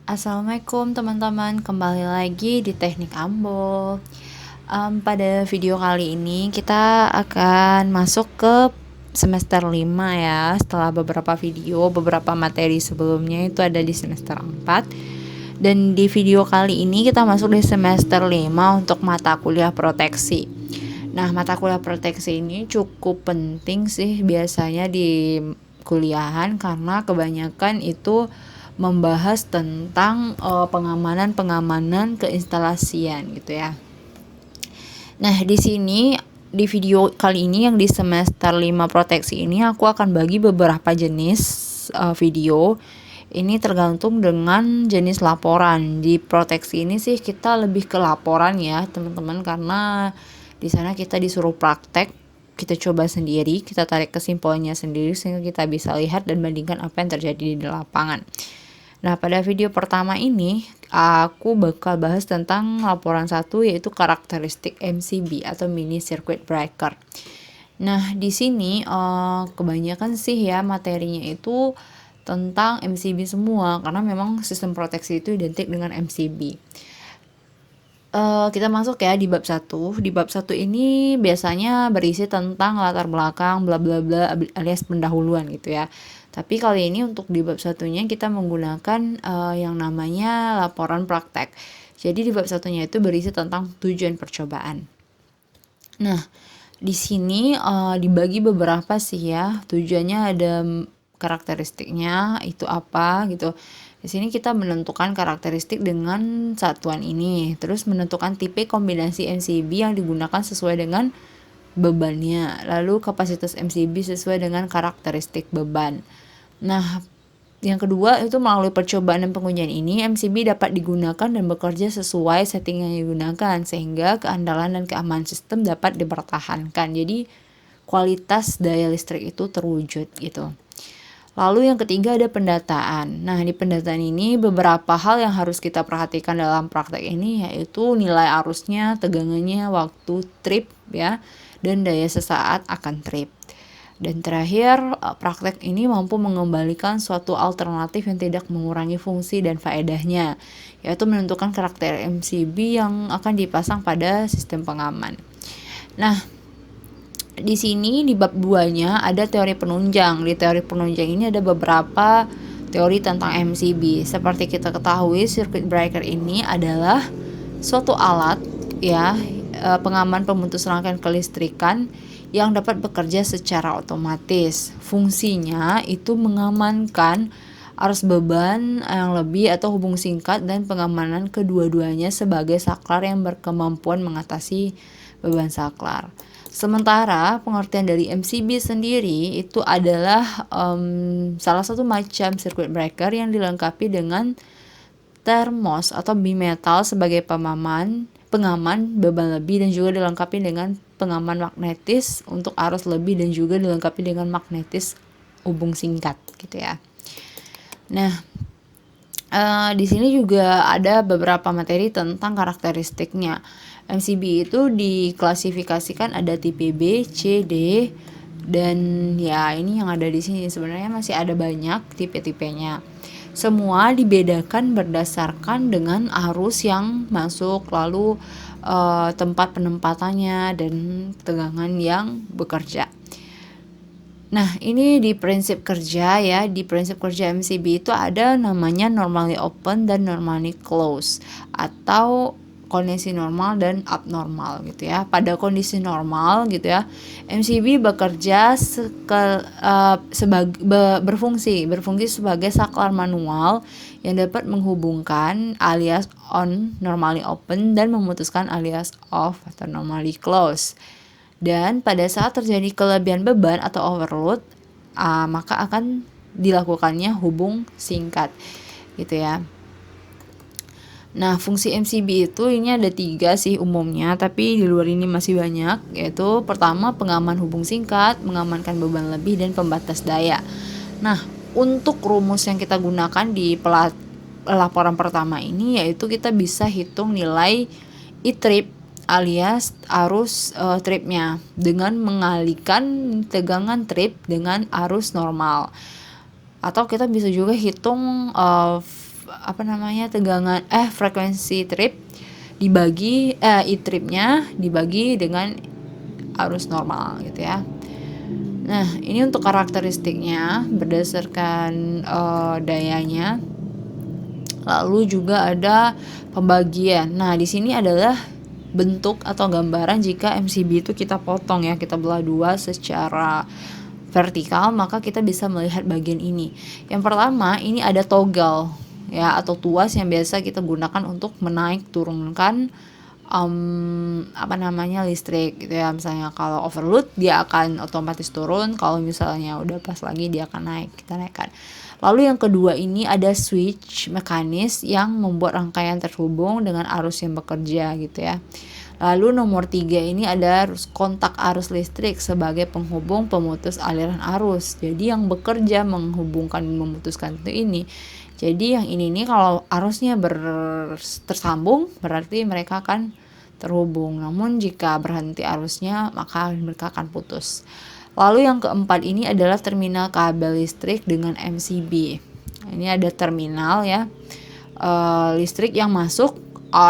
Assalamualaikum teman-teman, kembali lagi di Teknik Ambo. Pada video kali ini kita akan masuk ke semester 5 ya. Setelah beberapa video, beberapa materi sebelumnya itu ada di semester 4. Dan di video kali ini kita masuk di semester 5 untuk mata kuliah proteksi. Nah, mata kuliah proteksi ini cukup penting sih biasanya di kuliahan karena kebanyakan itu membahas tentang pengamanan keinstalasian gitu ya. Nah, di sini di video kali ini yang di semester 5 proteksi ini aku akan bagi beberapa jenis video. Ini tergantung dengan jenis laporan. Di proteksi ini sih kita lebih ke laporan ya, teman-teman, karena di sana kita disuruh praktek, kita coba sendiri, kita tarik kesimpulannya sendiri sehingga kita bisa lihat dan bandingkan apa yang terjadi di lapangan. Nah, pada video pertama ini aku bakal bahas tentang laporan 1, yaitu karakteristik MCB atau mini circuit breaker. Nah, di sini kebanyakan sih ya materinya itu tentang MCB semua karena memang sistem proteksi itu identik dengan MCB. Kita masuk ya di bab 1. Di bab 1 ini biasanya berisi tentang latar belakang bla bla bla alias pendahuluan gitu ya. Tapi kali ini untuk di bab satunya kita menggunakan yang namanya laporan praktek. Jadi di bab satunya itu berisi tentang tujuan percobaan. Nah, di sini dibagi beberapa sih ya. Tujuannya ada karakteristiknya itu apa gitu. Di sini kita menentukan karakteristik dengan satuan ini, terus menentukan tipe kombinasi MCB yang digunakan sesuai dengan bebannya, lalu kapasitas MCB sesuai dengan karakteristik beban. Nah, yang kedua itu melalui percobaan dan pengujian ini MCB dapat digunakan dan bekerja sesuai setting yang digunakan sehingga keandalan dan keamanan sistem dapat dipertahankan. Jadi kualitas daya listrik itu terwujud gitu. Lalu yang ketiga ada pendataan. Nah, di pendataan ini beberapa hal yang harus kita perhatikan dalam praktek ini yaitu nilai arusnya, tegangannya, waktu trip ya, dan daya sesaat akan trip. Dan terakhir, praktek ini mampu mengembalikan suatu alternatif yang tidak mengurangi fungsi dan faedahnya, yaitu menentukan karakter MCB yang akan dipasang pada sistem pengaman. Nah, di sini di bab 2-nya ada teori penunjang. Di teori penunjang ini ada beberapa teori tentang MCB. Seperti kita ketahui, circuit breaker ini adalah suatu alat ya, pengaman pemutus rangkaian kelistrikan yang dapat bekerja secara otomatis. Fungsinya itu mengamankan arus beban yang lebih atau hubung singkat dan pengamanan kedua-duanya sebagai saklar yang berkemampuan mengatasi beban saklar. Sementara pengertian dari MCB sendiri itu adalah salah satu macam circuit breaker yang dilengkapi dengan termos atau bimetal sebagai pengaman beban lebih dan juga dilengkapi dengan pengaman magnetis untuk arus lebih dan juga dilengkapi dengan magnetis hubung singkat gitu ya. Nah, di sini juga ada beberapa materi tentang karakteristiknya. MCB itu diklasifikasikan ada tipe B, C, D, dan ya ini yang ada di sini. Sebenarnya masih ada banyak tipe-tipenya. Semua dibedakan berdasarkan dengan arus yang masuk, lalu tempat penempatannya dan tegangan yang bekerja. Nah, ini di prinsip kerja ya. Di prinsip kerja MCB itu ada namanya normally open dan normally close atau kondisi normal dan abnormal gitu ya. Pada kondisi normal gitu ya, MCB bekerja berfungsi sebagai saklar manual yang dapat menghubungkan alias on normally open dan memutuskan alias off atau normally close. Dan pada saat terjadi kelebihan beban atau overload, maka akan dilakukannya hubung singkat gitu ya. Nah, fungsi MCB itu ini ada 3 sih umumnya, tapi di luar ini masih banyak, yaitu pertama pengaman hubung singkat, mengamankan beban lebih, dan pembatas daya. Nah, untuk rumus yang kita gunakan di laporan pertama ini yaitu kita bisa hitung nilai E-trip alias arus tripnya dengan mengalihkan tegangan trip dengan arus normal. Atau kita bisa juga hitung frekuensi trip dibagi e-tripnya dibagi dengan arus normal gitu ya. Nah, ini untuk karakteristiknya berdasarkan dayanya. Lalu juga ada pembagian. Nah, di sini adalah bentuk atau gambaran jika MCB itu kita potong ya, kita belah dua secara vertikal, maka kita bisa melihat bagian ini. Yang pertama, ini ada toggle ya atau tuas yang biasa kita gunakan untuk menaik turunkan listrik gitu ya. Misalnya kalau overload dia akan otomatis turun, kalau misalnya udah pas lagi dia akan naik, kita naikkan. Lalu yang kedua ini ada switch mekanis yang membuat rangkaian terhubung dengan arus yang bekerja gitu ya. Lalu nomor 3 ini ada kontak arus listrik sebagai penghubung pemutus aliran arus. Jadi yang bekerja menghubungkan dan memutuskan itu ini. Jadi yang ini nih kalau arusnya tersambung berarti mereka akan terhubung. Namun jika berhenti arusnya maka mereka akan putus. Lalu yang keempat ini adalah terminal kabel listrik dengan MCB. Ini ada terminal ya, listrik yang masuk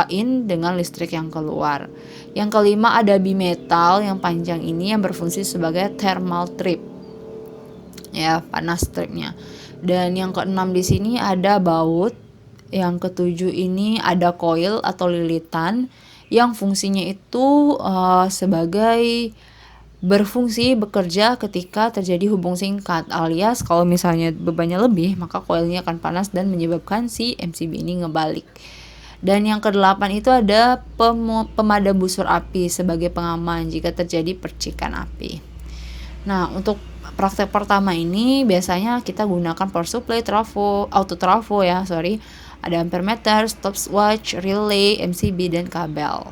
in dengan listrik yang keluar. Yang kelima ada bimetal yang panjang ini yang berfungsi sebagai thermal trip, ya panas tripnya. Dan yang keenam di sini ada baut. Yang ketujuh ini ada coil atau lilitan yang fungsinya itu sebagai bekerja ketika terjadi hubung singkat, alias kalau misalnya bebannya lebih maka koilnya akan panas dan menyebabkan si MCB ini ngebalik. Dan yang kedelapan itu ada pemadam busur api sebagai pengaman jika terjadi percikan api. Nah, untuk praktek pertama ini biasanya kita gunakan power supply, auto trafo ya, ada ampermeter, stopwatch, relay, MCB dan kabel.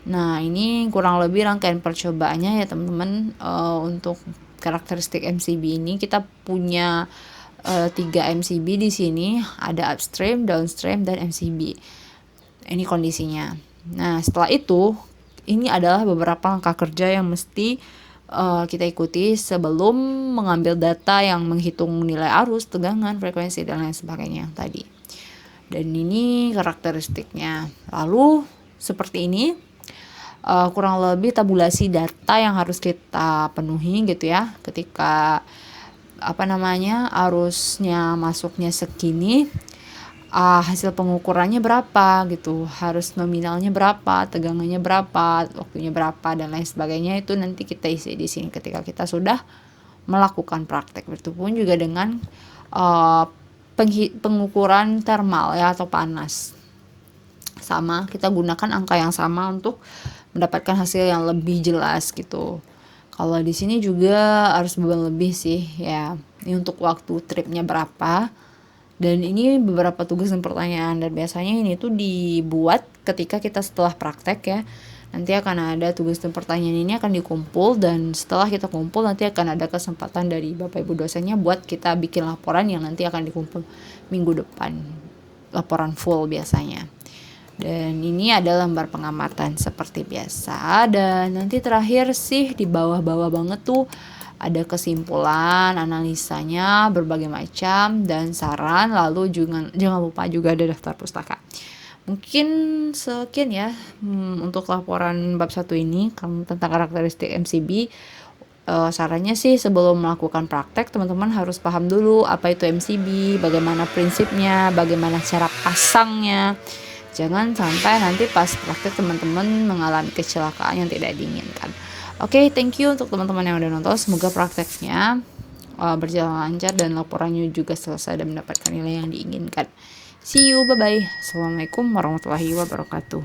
Nah, ini kurang lebih rangkaian percobaannya ya teman-teman. Untuk karakteristik MCB ini kita punya 3 MCB di sini, ada upstream, downstream dan MCB. Ini kondisinya. Nah, setelah itu ini adalah beberapa langkah kerja yang mesti kita ikuti sebelum mengambil data yang menghitung nilai arus, tegangan, frekuensi dan lain sebagainya tadi. Dan ini karakteristiknya. Lalu seperti ini kurang lebih tabulasi data yang harus kita penuhi gitu ya ketika arusnya masuknya segini, hasil pengukurannya berapa gitu, harus nominalnya berapa, tegangannya berapa, waktunya berapa dan lain sebagainya. Itu nanti kita isi di sini ketika kita sudah melakukan praktek. Begitupun juga dengan pengukuran thermal ya atau panas, sama kita gunakan angka yang sama untuk mendapatkan hasil yang lebih jelas gitu. Kalau di sini juga harus beban lebih sih ya. Ini untuk waktu tripnya berapa. Dan ini beberapa tugas dan pertanyaan, dan biasanya ini tuh dibuat ketika kita setelah praktek ya. Nanti akan ada tugas dan pertanyaan ini akan dikumpul, dan setelah kita kumpul nanti akan ada kesempatan dari Bapak Ibu dosennya buat kita bikin laporan yang nanti akan dikumpul minggu depan. Laporan full biasanya. Dan ini adalah lembar pengamatan seperti biasa. Dan nanti terakhir sih di bawah-bawah banget tuh ada kesimpulan, analisanya, berbagai macam, dan saran. Lalu jangan lupa juga ada daftar pustaka. Mungkin sekian ya untuk laporan bab 1 ini tentang karakteristik MCB. Sarannya sih sebelum melakukan praktek teman-teman harus paham dulu apa itu MCB, bagaimana prinsipnya, bagaimana cara pasangnya. Jangan sampai nanti pas praktek teman-teman mengalami kecelakaan yang tidak diinginkan. Oke, thank you untuk teman-teman yang udah nonton. Semoga prakteknya berjalan lancar dan laporannya juga selesai dan mendapatkan nilai yang diinginkan. See you, bye-bye. Assalamualaikum warahmatullahi wabarakatuh.